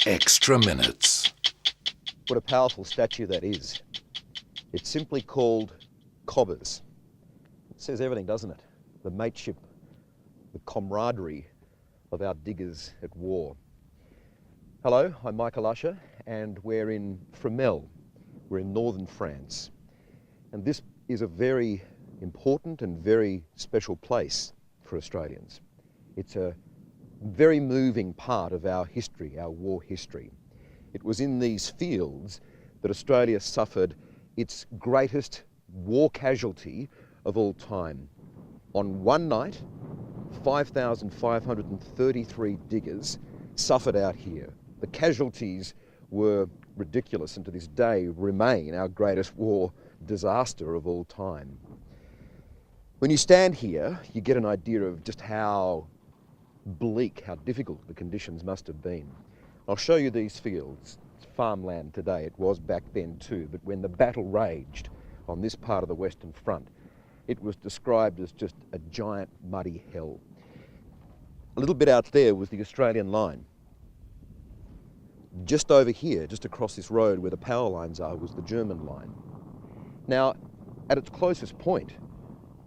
Extra minutes. What a powerful statue that is. It's simply called Cobbers. It says everything, doesn't it? The mateship, the camaraderie of our diggers at war. Hello, I'm Michael Usher, and we're in Fromelles. We're in northern France. And this is a very important and very special place for Australians. It's a very moving part of our history, our war history. It was in these fields that Australia suffered its greatest war casualty of all time. On one night, 5,533 diggers suffered out here. The casualties were ridiculous and to this day remain our greatest war disaster of all time. When you stand here, you get an idea of just how bleak, how difficult the conditions must have been. I'll show you these fields. It's farmland today. It was back then too, but when the battle raged on this part of the Western Front, it was described as just a giant muddy hell. A little bit out there was the Australian line. Just over here, just across this road where the power lines are, was the German line. Now, at its closest point,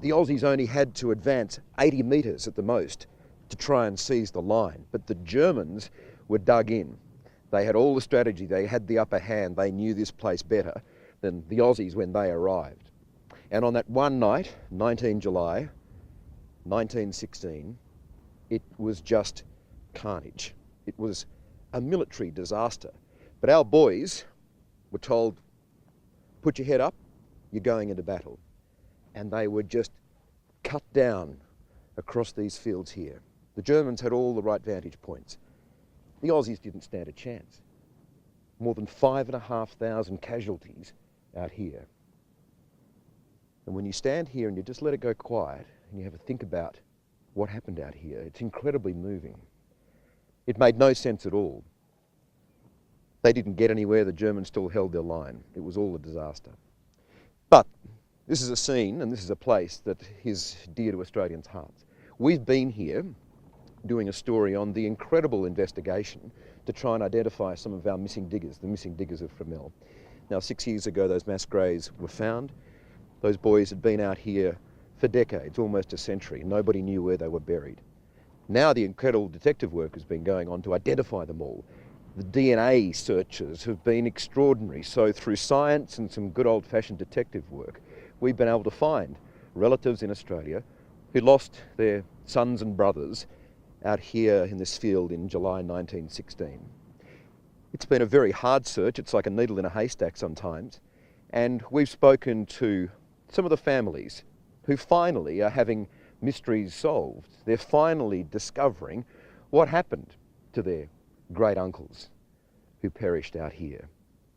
the Aussies only had to advance 80 metres at the most to try and seize the line, but the Germans were dug in. They had all the strategy, they had the upper hand, they knew this place better than the Aussies when they arrived. And on that one night, 19 July 1916, it was just carnage. It was a military disaster. But our boys were told, put your head up, you're going into battle. And they were just cut down across these fields here. The Germans had all the right vantage points. The Aussies didn't stand a chance. More than 5,500 casualties out here. And when you stand here and you just let it go quiet and you have a think about what happened out here, it's incredibly moving. It made no sense at all. They didn't get anywhere, the Germans still held their line. It was all a disaster. But this is a scene and this is a place that is dear to Australians' hearts. We've been here doing a story on the incredible investigation to try and identify some of our missing diggers, the missing diggers of Fromelles. Now, 6 years ago, those mass graves were found. Those boys had been out here for decades, almost a century. Nobody knew where they were buried. Now the incredible detective work has been going on to identify them all. The DNA searches have been extraordinary. So through science and some good old-fashioned detective work, we've been able to find relatives in Australia who lost their sons and brothers out here in this field in July 1916. It's been a very hard search. It's like a needle in a haystack sometimes. And we've spoken to some of the families who finally are having mysteries solved. They're finally discovering what happened to their great uncles who perished out here.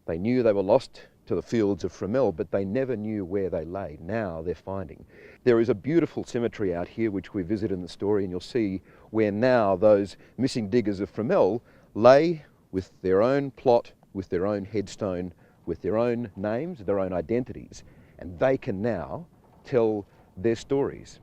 They knew they were lost to the fields of Fromelles, but they never knew where they lay. Now they're finding. There is a beautiful cemetery out here which we visit in the story, and you'll see where now those missing diggers of Fromelles lay with their own plot, with their own headstone, with their own names, their own identities, and they can now tell their stories.